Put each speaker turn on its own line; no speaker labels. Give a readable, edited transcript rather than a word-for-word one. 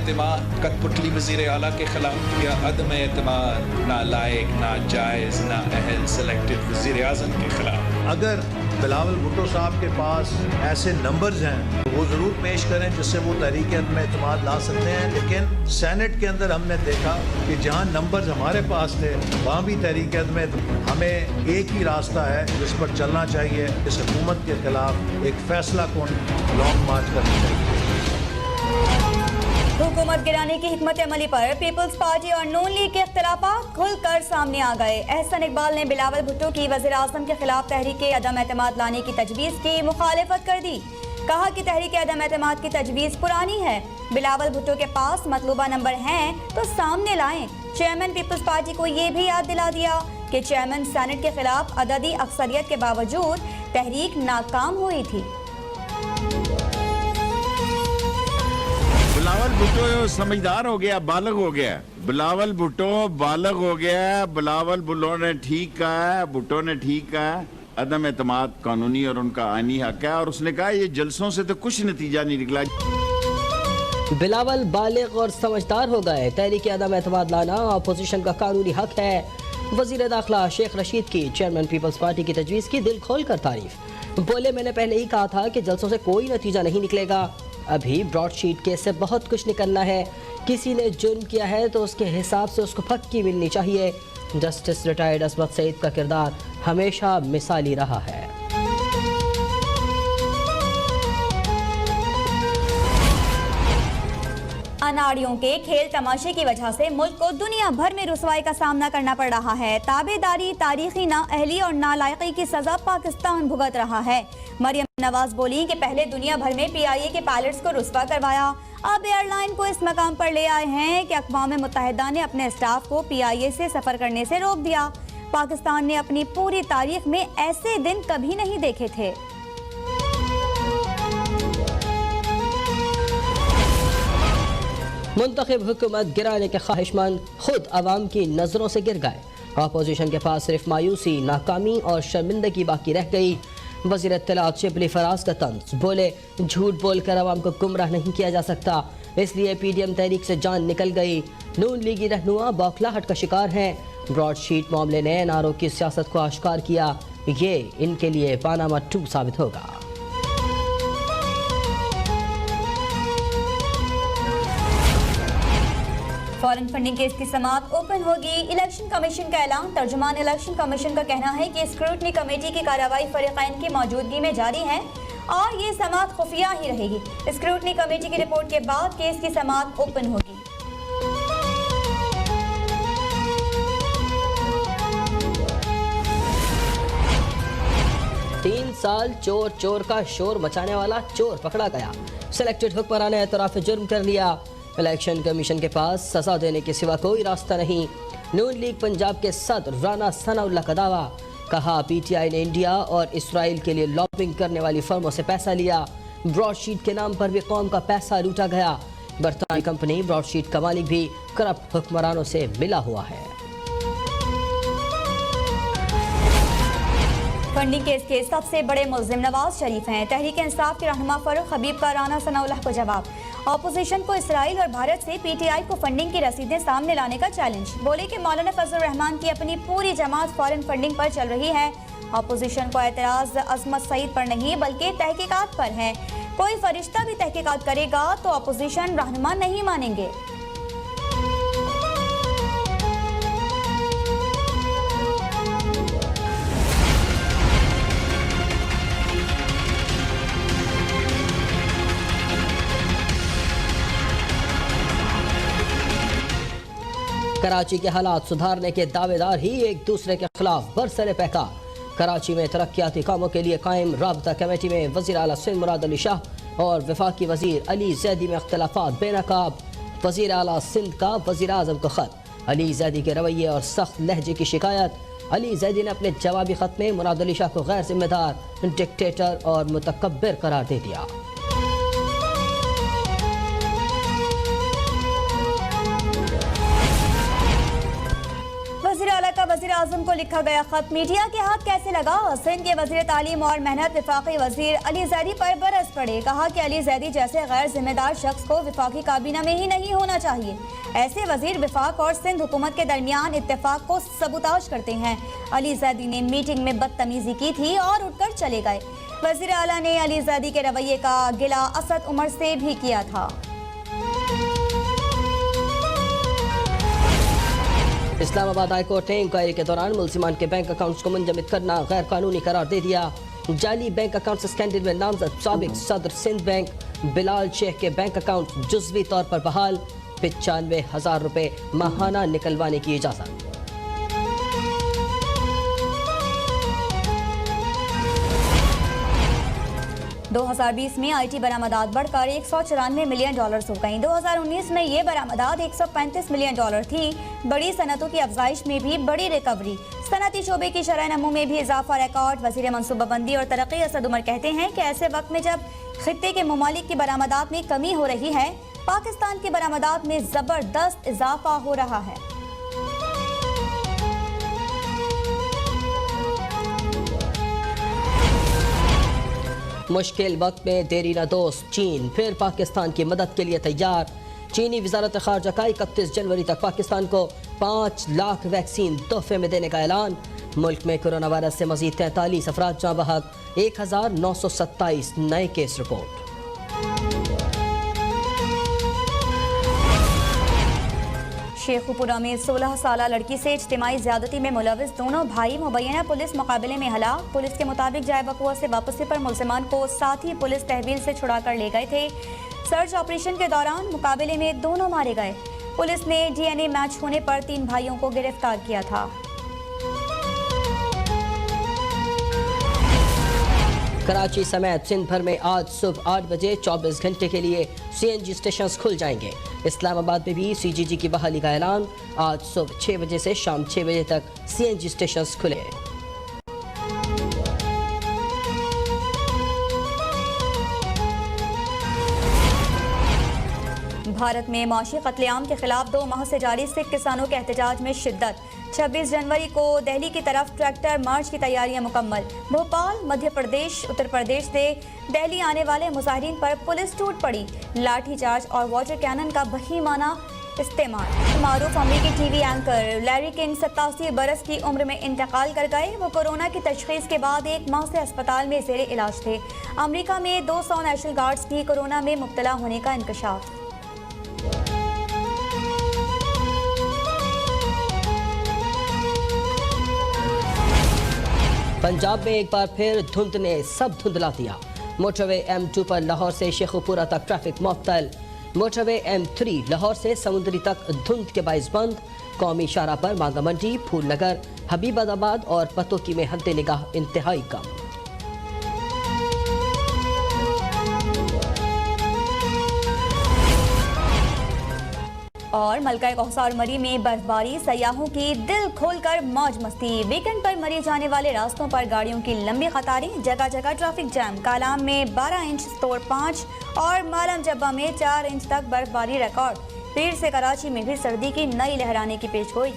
एतमाद कठपुतली वज़ीर आला के खिलाफ या अदम एतमाद नालायक, नाजायज़, नाअहल सेलेक्टेड वज़ीर आज़म के खिलाफ।
अगर बिलावल भुट्टो साहब के पास ऐसे नंबर्स हैं तो वो ज़रूर पेश करें जिससे वो तहरीक अदम एतमाद ला सकते हैं। लेकिन सेनेट के अंदर हमने देखा कि जहाँ नंबर्स हमारे पास थे वहाँ भी तहरीक अदम एतमाद, हमें एक ही रास्ता है जिस पर चलना चाहिए। इस हुकूमत के खिलाफ एक फैसला कौन लॉन्ग मार्च करना चाहिए।
हुकूमत गिराने की हिकमत अमली पर पीपल्स पार्टी और नून लीग के इख्तिलाफात खुलकर सामने आ गए। एहसन इकबाल ने बिलावल भुट्टो की वज़ीर आज़म के खिलाफ तहरीक अदम एतमाद लाने की तजवीज़ की मुखालिफत कर दी। कहा कि तहरीक अदम एतमाद की तजवीज़ पुरानी है। बिलावल भुट्टो के पास मतलूबा नंबर हैं तो सामने लाएं। चेयरमैन पीपल्स पार्टी को ये भी याद दिला दिया कि चेयरमैन सेनेट के खिलाफ अददी अक्सरियत के बावजूद तहरीक नाकाम हुई थी।
बिलावल भुट्टो समझदार हो गया, बालग हो गया। बिलावल भुट्टो बालग हो गया। बिलावल भुट्टो ने ठीक कहा है, भुट्टो ने ठीक कहा है। अदम एतमाद कानूनी और उनका आईनी हक है और उसने कहा ये जलसों से तो कुछ नतीजा नहीं निकला।
बिलावल बालिग और समझदार हो गए। तहरीक अदम एतमाद लाना अपोजिशन का कानूनी हक है। वजीर दाखिला शेख रशीद की चेयरमैन पीपल्स पार्टी की तजवीज़ की दिल खोल कर तारीफ। बोले मैंने पहले ही कहा था कि जलसों से कोई नतीजा नहीं निकलेगा। अभी ब्रॉडशीट केस से बहुत कुछ निकलना है। किसी ने जुर्म किया है तो उसके हिसाब से उसको फक्की मिलनी चाहिए। जस्टिस रिटायर्ड असमत सईद का किरदार हमेशा मिसाली रहा है।
अनाड़ियों के खेल तमाशे की वजह से मुल्क को दुनिया भर में रुसवाई का सामना करना पड़ रहा है। ताबेदारी, तारीखी नाअहली और नालायकी की सजा पाकिस्तान भुगत रहा है। मरियम नवाज बोली कि पहले दुनिया भर में PIA के पायलट्स को रुस्वा करवाया, अब एयरलाइन को इस मकाम पर ले आए हैं कि अक़वाम मुत्तहिदा ने अपने स्टाफ को PIA से सफ़र करने से रोक दिया। पाकिस्तान ने अपनी पूरी तारीख में ऐसे दिन कभी नहीं देखे थे।
मुंतखब हुकूमत गिराने के ख्वाहिशमंद खुद अवाम की नज़रों से गिर गए। अपोजिशन के पास सिर्फ मायूसी, नाकामी और शर्मिंदगी बाकी रह गई। वज़ीर इत्तलात शिबली फराज का तंज। बोले झूठ बोलकर अवाम को गुमराह नहीं किया जा सकता, इसलिए PDM तहरीक से जान निकल गई। नून लीगी रहनुमा बौखलाहट का शिकार हैं। ब्रॉडशीट मामले ने NRO की सियासत को आश्कार किया। ये इनके लिए पानामा 2 साबित होगा।
फॉरेन फंडिंग केस की समाअत ओपन होगी। इलेक्शन कमीशन का ऐलान। तर्जुमान इलेक्शन कमीशन का कहना है कि स्क्रूटनी कमेटी की कार्रवाई फरीकैन की मौजूदगी में जारी है और ये समाअत खुफिया ही रहेगी। स्क्रूटनी कमेटी की रिपोर्ट के बाद केस की समाअत ओपन होगी।
3 साल चोर चोर का शोर मचाने वाला चोर पकड़ा गया। सिलेक्टेड हुक्मरान ने एतराफ़ जुर्म कर लिया। इलेक्शन कमीशन के पास सजा देने के सिवा कोई रास्ता नहीं। नून लीग पंजाब के सदर राना सनाउल्लाह का दावा। कहा PTI ने इंडिया और इसराइल के लिए लॉबिंग करने वाली फर्मों से पैसा लिया। ब्रॉडशीट के नाम पर भी कौम का पैसा लूटा गया। बरतानी कंपनी ब्रॉडशीट का मालिक भी करप्ट हुक्मरानों से मिला हुआ है।
फंडिंग केस के सबसे बड़े मुल्जिम नवाज शरीफ हैं। तहरीक इंसाफ के रहनुमा फारूक हबीब का राना सनाउल्लाह को जवाब। ऑपोजिशन को इसराइल और भारत से PTI को फंडिंग की रसीदें सामने लाने का चैलेंज। बोले कि मौलाना फजल रहमान की अपनी पूरी जमात फॉरेन फंडिंग पर चल रही है। ऑपोजिशन को एतराज असमत सईद पर नहीं बल्कि तहकीकात पर है। कोई फरिश्ता भी तहकीकात करेगा तो ऑपोजिशन रहनुमा नहीं मानेंगे।
कराची के हालात सुधारने के दावेदार ही एक दूसरे के खिलाफ बरसरे पैकार। कराची में तरक्याती कामों के लिए कायम राबता कमेटी में वज़ीर आला सिंध मुराद अली शाह और वफाकी वज़ीर अली जैदी में इख्तिलाफात बेनकाब। वज़ीर आला सिंध का वज़ीर आज़म को खत। अली जैदी के रवैये और सख्त लहजे की शिकायत। अली जैदी ने अपने जवाबी खत में मुराद अली शाह को गैर जिम्मेदार, डिक्टेटर और मुतकब्बिर करार दे दिया। वज़ीर
आज़म को लिखा गया खत मीडिया के हाथ कैसे लगा। सिंध के वजीर तालीम और मेहनत वफाकी वजीर अली जैदी पर बरस पड़े। कहा कि अली जैदी जैसे गैर जिम्मेदार शख्स को वफाकी काबीना में ही नहीं होना चाहिए। ऐसे वजीर वफाक और सिंध हुकूमत के दरमियान इत्तेफाक को सबूताज करते हैं। अली जैदी ने मीटिंग में बदतमीजी की थी और उठकर चले गए। वजीर आला ने अली जैदी के रवैये का गिला असद उमर से भी किया था।
इस्लामाबाद हाई कोर्ट ने इंक्वायरी के दौरान मुलजिमान के बैंक अकाउंट्स को मुंजमद करना गैर कानूनी करार दे दिया। जाली बैंक अकाउंट स्कैंडल में नामजद साबिक सदर सिंध बैंक बिलाल शेख के बैंक अकाउंट जुज़वी तौर पर बहाल। 95,000 रुपए माहाना निकलवाने की इजाजत।
2020 में IT बरामदात बढ़कर $194 मिलियन हो गई। 2019 में ये बरामदात $135 मिलियन थी। बड़ी सनतों की अफजाइश में भी बड़ी रिकवरी। सनती शोबे की शरह नमू में भी इजाफा रिकॉर्ड। वजीर मनसूबाबंदी और तरक्की असद उमर कहते हैं कि ऐसे वक्त में जब खित्ते के ममालिक की बरामदात में कमी हो रही है, पाकिस्तान की बरामदात में जबरदस्त इजाफा हो रहा है।
मुश्किल वक्त में देरी न दोस्त चीन फिर पाकिस्तान की मदद के लिए तैयार। चीनी वजारत खारजा का 31 जनवरी तक पाकिस्तान को 5 लाख वैक्सीन तोहफे में देने का ऐलान। मुल्क में कोरोना वायरस से मजीद 43 अफराद जाँ बहक, 1927 नए केस रिपोर्ट।
शेखुपुरा में 16 साला लड़की से इज्तिमाई ज्यादती में मुलविस दोनों भाई मुबैना पुलिस मुकाबले में हलाक। पुलिस के मुताबिक जाए बकुआ से वापसी पर मुलजिमान को साथी पुलिस तहवील से छुड़ा कर ले गए थे। सर्च ऑपरेशन के दौरान मुकाबले में दोनों मारे गए। पुलिस ने DNA मैच होने पर 3 भाइयों को गिरफ्तार किया था।
कराची समेत सिंध भर में आज सुबह 8 बजे 24 घंटे के लिए CNG स्टेशन खुल जाएंगे। इस्लामाबाद में भी CGG की बहाली का ऐलान। आज सुबह 6 बजे से शाम 6 बजे तक CNG स्टेशन खुले।
भारत में मौशी कत्लेआम के खिलाफ 2 माह से जारी सिख किसानों के एहतजाज में शिद्दत। 26 जनवरी को दिल्ली की तरफ ट्रैक्टर मार्च की तैयारियां मुकम्मल। भोपाल, मध्य प्रदेश, उत्तर प्रदेश से दिल्ली आने वाले मुजाहिरीन पर पुलिस टूट पड़ी। लाठीचार्ज और वाटर कैनन का बहीमाना इस्तेमाल। मारूफ अमरीकी TV एंकर लैरी किंग 87 बरस की उम्र में इंतकाल कर गए। वो कोरोना की तशखीस के बाद 1 माह से अस्पताल में ज़ेरे इलाज थे। अमरीका में 200 नेशनल गार्ड्स की कोरोना में मुब्तला होने का इंकशाफ।
पंजाब में एक बार फिर धुंध ने सब धुंधला दिया। मोटरवे M2 पर लाहौर से शेखुपुरा तक ट्रैफिक मुअत्तल। मोटरवे M3 लाहौर से समुंदरी तक धुंध के बाइस बंद। कौमी शाहराह पर मांगा मंडी, फूलनगर, हबीबाबाद और पतोकी में हद्द निगाह इंतहाई कम।
और मलका कौसार मरी में बर्फबारी, सयाहों की दिल खोलकर मौज मस्ती। वीकेंड पर मरी जाने वाले रास्तों पर गाड़ियों की लंबी कतारें, जगह जगह ट्रैफिक जैम। कालाम में 12 इंच तोड़ 5 और मालम जब्बा में 4 इंच तक बर्फबारी रिकॉर्ड। पीर से कराची में भी सर्दी की नई लहराने की पेशगोई।